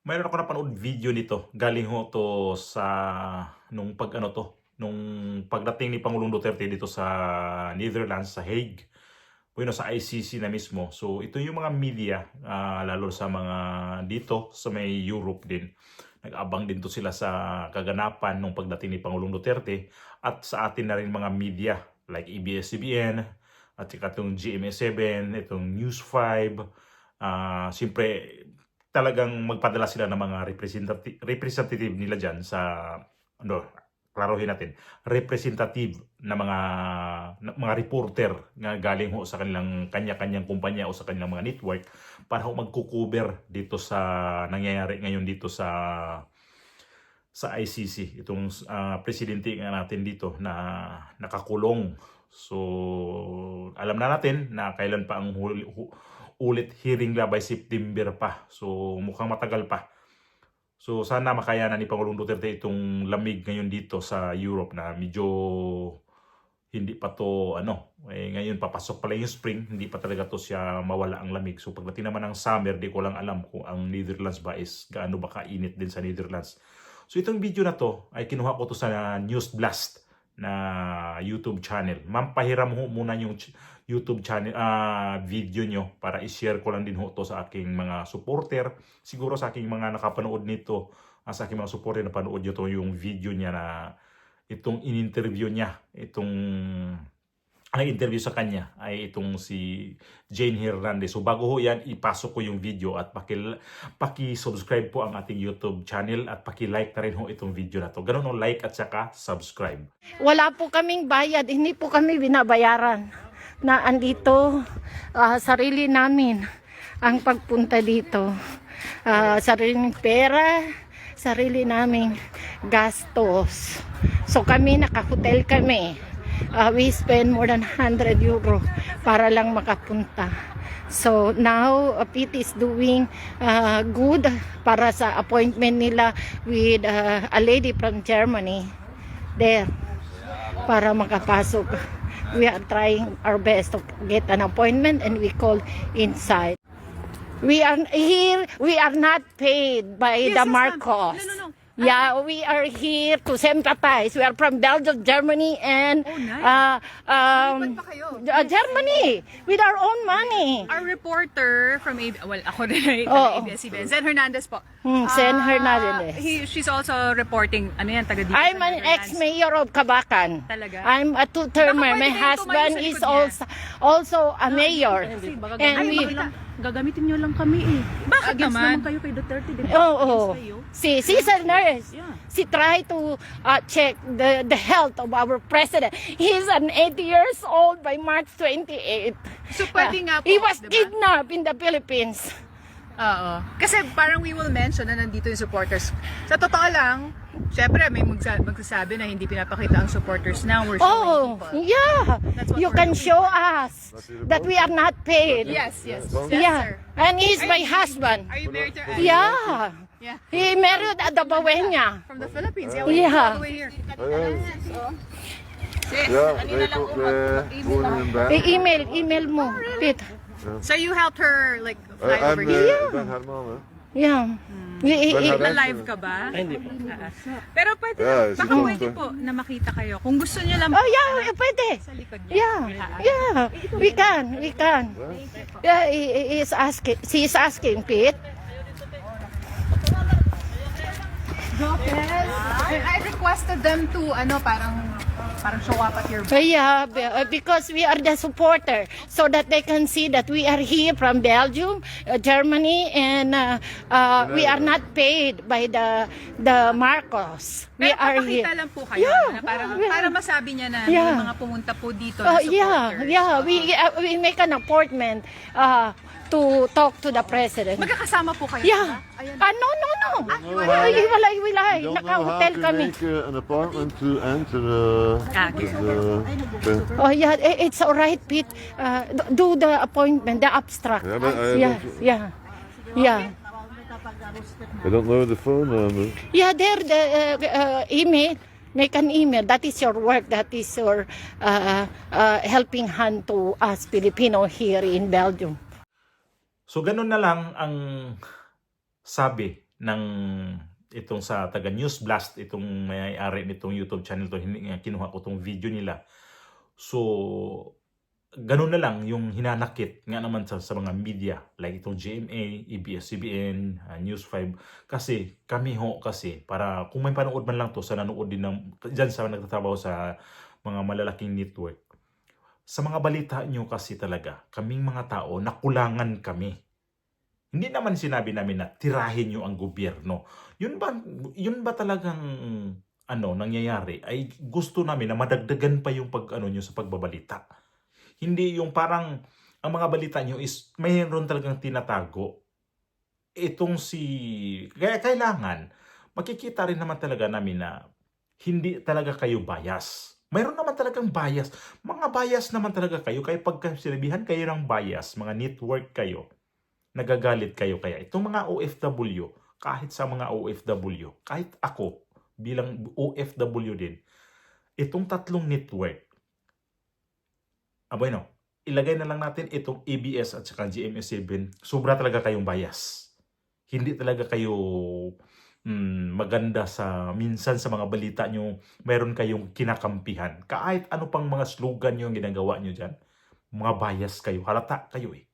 Mayroon ako napanood video nito. Galing ho to sa nung pagdating ni Pangulong Duterte dito sa Netherlands, sa Hague. Bueno, sa ICC na mismo. So ito yung mga media, lalo sa mga dito sa may Europe din. Nag-abang din to sila sa kaganapan nung pagdating ni Pangulong Duterte at sa atin na rin mga media like ABS-CBN at saka itong GMA7, itong News 5. Siyempre, talagang magpadala sila ng mga representative nila dyan sa, klarohin natin, representative na mga reporter na galing ho sa kanilang kanya-kanyang kumpanya o sa kanilang mga network para ho magkukuber dito sa nangyayari ngayon dito sa ICC. Itong presidente nga natin dito na nakakulong. So, alam na natin na kailan pa ang ulit hearing la by September pa. So, mukhang matagal pa. So, sana makayanan ni Pangulong Duterte itong lamig ngayon dito sa Europe na medyo hindi pa to ngayon papasok pala yung spring, hindi pa talaga to siya mawala ang lamig. So pagdating naman ng summer, di ko lang alam kung ang Netherlands ba is gaano ba kainit din sa Netherlands. So itong video na to ay kinuha ko to sa News Blast na YouTube channel. Ma'am, pahiram ho muna yung YouTube channel video nyo para i-share ko lang din ho to sa aking mga supporter. Siguro sa aking mga nakapanood nito, sa aking mga supporter na panood nyo to yung video niya na itong in-interview niya, ang interview sa kanya ay itong si Jane Hernandez. So bago ho yan, ipasok ko yung video at paki-subscribe po ang ating YouTube channel at paki-like na rin ho itong video na to. Ganun o, like at saka subscribe. Wala po kaming bayad, hindi po kami binabayaran na andito, sarili namin ang pagpunta dito. Sariling pera, sarili naming gastos. So kami, naka-hotel kami. We spend more than 100 euro para lang makapunta. So now, Pete is doing good para sa appointment nila with a lady from Germany there para makapasok. We are trying our best to get an appointment and we call inside. We are here, we are not paid by the Marcos. No. Yeah, we are here to sympathize. We are from Belgium, Germany, and Ba't pa kayo? Germany with our own money. Our reporter from ako din ay Oo. ABS-CBN, Zen Hernandez po. Sen Hernandez. She's also reporting, taga dito I'm sa an Netherlands. ex-mayor of Kabakan. Talaga? I'm a two-termer. Baka My pwede kayo husband tumayo sa is likod niya. also a mayor. And Ay, we, Gagamitin nyo lang kami eh. Bakit Against naman? naman kayo kay Duterte, di ba? oh, Against kayo. she's a nurse. Yeah. She tried to check the health of our president. He's an 80 years old by March 28. So pwede nga po, He was diba? kidnapped in the Philippines. Oo. Kasi parang we will mention na nandito yung supporters. Sa totoo lang, syempre may magsasabi na hindi pinapakita ang supporters now. We're showing Oh, people. yeah. That's what You we're can doing. show us that we are not paid. Yes. Yes, Yeah. sir. And he's my husband. Are you married to Yeah. Yeah. He married at the Bawenya. From the Philippines. Yeah. Yeah. All the way here. Ja, they put the woman in bed. Email mo, Pete. So you helped her like fly over I'm here? Ben Herman, hè? Yeah. Na-live ka ba? Hindi po. Pero pwede, Yeah, baka siguro. pwede po na makita kayo. Kung gusto niyo lang Oh, yeah, pwede. sa likod niya. Yeah. We can. Yeah, she's asking, Pete. I requested them to, parang show up at your... Yeah, because we are the supporter, so that they can see that we are here from Belgium, Germany, and we are not paid by the Marcos. We Pero are papakita here. lang po kayo. Yeah. Na parang, Yeah. para masabi niya na Yeah. may mga pumunta po dito na Oh, supporters. yeah. We make an appointment to talk to the president. Magkakasama po kayo. Yeah. diba? Ayan. No. hiwalay. Hiwalay. Don't know how Naka-hotel to kami. make an appointment to enter Okay. the Oh, yeah, it's all right, Pete. Do the appointment, the abstract. Yeah, but I Yeah. I don't know the phone number. Yeah, there, the email. Make an email. That is your work. That is your helping hand to us Filipino here in Belgium. So ganun na lang ang sabi ng itong sa taga News Blast, itong may-ari nitong YouTube channel to, hindi nga kinuha ko tong video nila. So, ganun na lang yung hinanakit nga naman sa mga media like itong GMA, ABS-CBN, News 5 kasi kami kasi para kung may panood man lang to sa nanood din ng dyan sa nagtatrabaho sa mga malalaking network, sa mga balita nyo kasi talaga kaming mga tao nakulangan kami. Hindi naman sinabi namin na tirahin nyo ang gobyerno. Yun ba talagang nangyayari ay gusto namin na madagdagan pa yung nyo sa pagbabalita. Hindi yung parang ang mga balita nyo is mayroon talagang tinatago. Kaya kailangan, makikita rin naman talaga namin na hindi talaga kayo bias. Mayroon naman talagang bias. Mga bias naman talaga kayo. Kaya pagka sinabihan kayo ng bias, mga network kayo, nagagalit kayo. Kaya itong mga OFW, kahit sa mga OFW, kahit ako bilang OFW din, itong tatlong network, bueno, ilagay na lang natin itong ABS at saka GMA7, sobra talaga kayong bias. Hindi talaga kayo maganda minsan sa mga balita nyo, mayroon kayong kinakampihan. Kahit ano pang mga slogan nyo ang ginagawa nyo dyan, mga bias kayo, halata kayo eh.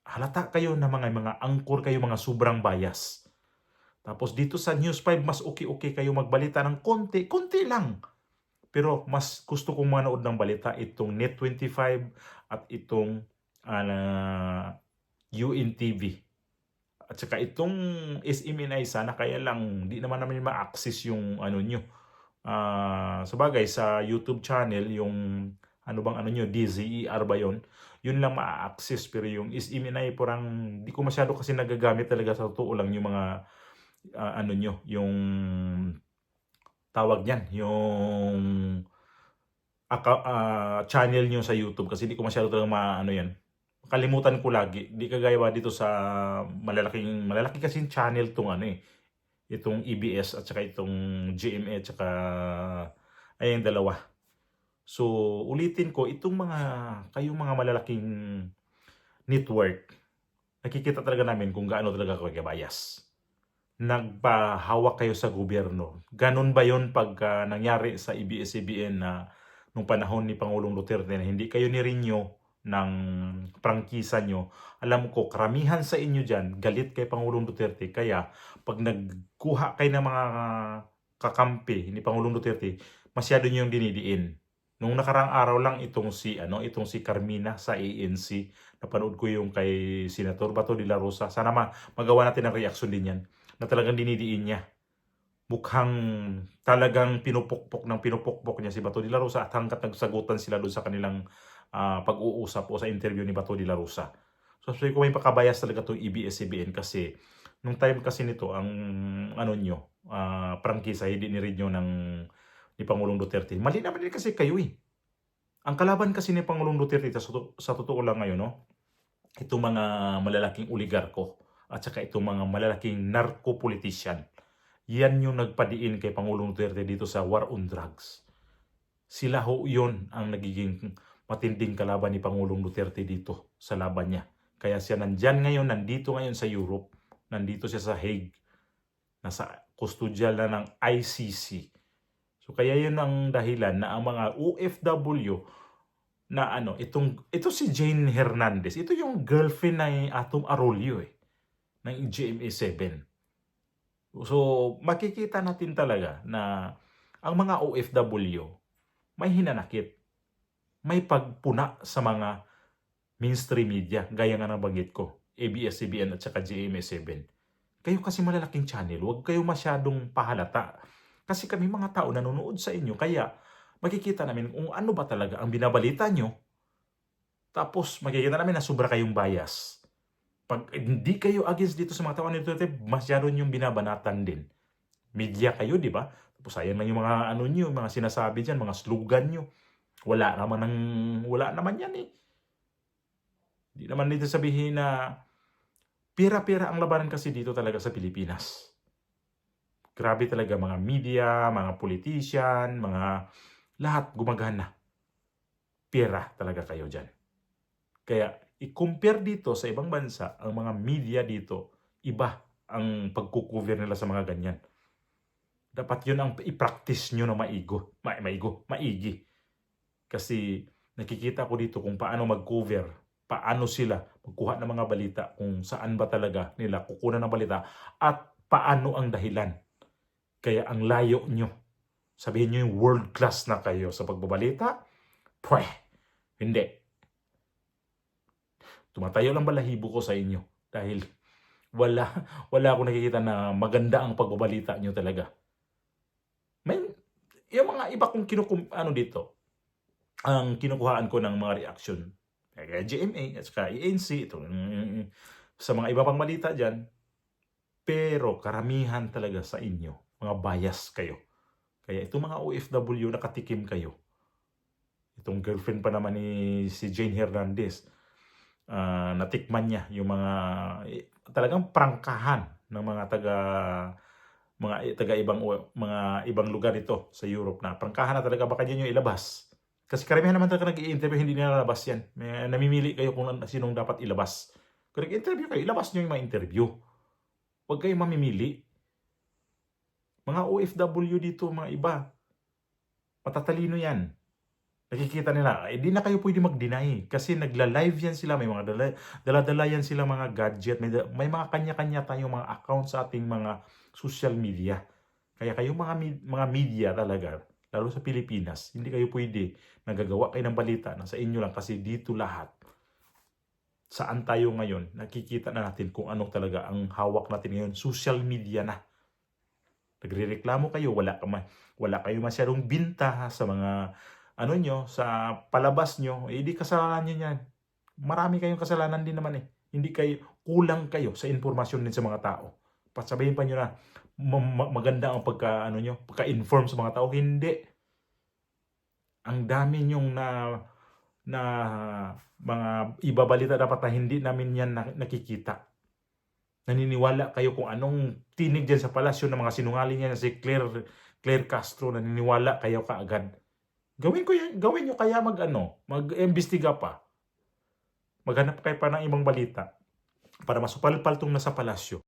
Halata kayo na mga angkor kayo, mga sobrang bias. Tapos dito sa News 5, mas okay kayo magbalita ng konti lang. Pero mas gusto kong manood ng balita itong Net25 at itong UNTV. At saka itong SMNI sana, kaya lang di naman namin ma-access yung nyo. Sabagay sa YouTube channel, yung DZER ba yun? Yun lang ma-access. Pero yung SMNI parang di ko masyado kasi nagagamit talaga, sa totoo lang yung mga yung tawag niyan, yung channel nyo sa YouTube, kasi di ko masyado talaga yan. Kalimutan ko lagi. Di kagaya dito sa malaki kasi channel itong EBS at saka itong GMA at saka yung dalawa. So, ulitin ko, kayong mga malalaking network, nakikita talaga namin kung gaano talaga kayo bias. Nagpahawak kayo sa gobyerno. Ganun ba yun pag nangyari sa ABS-CBN na nung panahon ni Pangulong Duterte na hindi kayo ni-renew ng prangkisa nyo? Alam ko, karamihan sa inyo dyan, galit kay Pangulong Duterte. Kaya pag nagkuha kayo ng mga kakampi ni Pangulong Duterte, masyado nyo yung dinidiin. Nung nakarang araw lang itong si Carmina sa ANC, napanood ko yung kay Senator Bato de la Rosa. Sana magawa natin ang reaksyon din yan, na talagang dinidiin niya. Mukhang talagang pinupukpok niya si Bato de la Rosa, at hanggat nagsagutan sila doon sa kanilang pag-uusap o sa interview ni Bato de la Rosa. So sabi ko, may pakabayas talaga itong ABS-CBN kasi nung time kasi nito, ang prangkisa, hindi ni-renew ni Pangulong Duterte. Mali naman din kasi kayo eh. Ang kalaban kasi ni Pangulong Duterte sa totoo lang ngayon, itong mga malalaking oligarko at saka itong mga malalaking narco-politician. Yan yung nagpadiin kay Pangulong Duterte dito sa war on drugs. Sila yun ang nagiging matinding kalaban ni Pangulong Duterte dito sa laban niya. Kaya siya nandito ngayon sa Europe, nandito siya sa Hague, nasa kustudyal na ng ICC. So kaya yun ang dahilan na ang mga OFW na ito si Jane Hernandez, ito yung girlfriend ni Atom Arroyo ng GMA7. So makikita natin talaga na ang mga OFW may hinanakit, may pagpuna sa mga mainstream media, gaya nga ng banggit ko, ABS-CBN at saka GMA7. Kayo kasi malalaking channel, huwag kayo masyadong pahalata. Kasi kami mga tao nanonood sa inyo, kaya makikita namin kung ano ba talaga ang binabalita nyo. Tapos makikita namin na sobra kayong bias. Pag hindi kayo against dito sa mga tao nito, masyado yung binabanatan din. Media kayo, di ba? Tapos ayan lang yung mga nyo, mga sinasabi dyan, mga slogan nyo. Wala naman yan eh. Di naman dito sabihin na pira-pira ang labanan kasi dito talaga sa Pilipinas. Grabe talaga mga media, mga politician, mga lahat gumagana. Pera talaga kayo dyan. Kaya i-compare dito sa ibang bansa, ang mga media dito, iba. ang pagkukover nila sa mga ganyan. Dapat yun ang i-practice nyo na maigi. Kasi nakikita ko dito kung paano mag-cover, paano sila magkuha ng mga balita, kung saan ba talaga nila kukunan ng balita, at paano ang dahilan. Kaya ang layo nyo. Sabihin nyo yung world class na kayo sa pagbabalita, hindi. Tumatayo lang balahibo ko sa inyo dahil wala akong nakikita na maganda ang pagbabalita nyo talaga. Yung mga iba kong dito, ang kinukuhaan ko ng mga reaction, kaya GMA at saka ANC, ito, sa mga iba pang balita dyan, pero karamihan talaga sa inyo, mga bias kayo. Kaya itong mga OFW, nakatikim kayo. Itong girlfriend pa naman ni si Jane Hernandez, natikman niya yung mga talagang prangkahan ng mga ibang lugar dito sa Europe, na prangkahan na talaga, baka yun yung ilabas. Kasi karamihan naman talaga nag-i-interview, hindi nilalabas yan. Namimili kayo kung sinong dapat ilabas. Kung nag-interview kayo, ilabas nyo yung mga interview. Huwag kayong mamimili. Mga OFW dito, mga iba, matatalino yan. Nakikita nila, di na kayo pwede mag-deny. Kasi nagla-live yan sila, may mga dala-dala yan sila mga gadget, may mga kanya-kanya tayong mga account sa ating mga social media. Kaya kayo mga media talaga, lalo sa Pilipinas, hindi kayo pwede nagagawa kayo ng balita na sa inyo lang, kasi dito lahat. Saan tayo ngayon? Nakikita na natin kung ano talaga ang hawak natin ngayon. Social media na. Nagrereklamo kayo, wala kayo masyadong binta sa mga sa palabas nyo, di kasalanan nyo yan. Marami kayong kasalanan din naman eh. Kulang kayo sa informasyon din sa mga tao. Sabihin pa nyo na maganda ang pagka-inform sa mga tao. Hindi. Ang dami nyong na mga ibabalita dapat na hindi namin yan nakikita. Naniniwala kayo kung anong tinig dyan sa palasyo ng mga sinungaling yan, si Claire Castro, naniniwala kayo kaagad. Gawin nyo kaya mag-imbestiga pa. Maghanap kayo pa ng ibang balita para masupalpal tong nasa palasyo.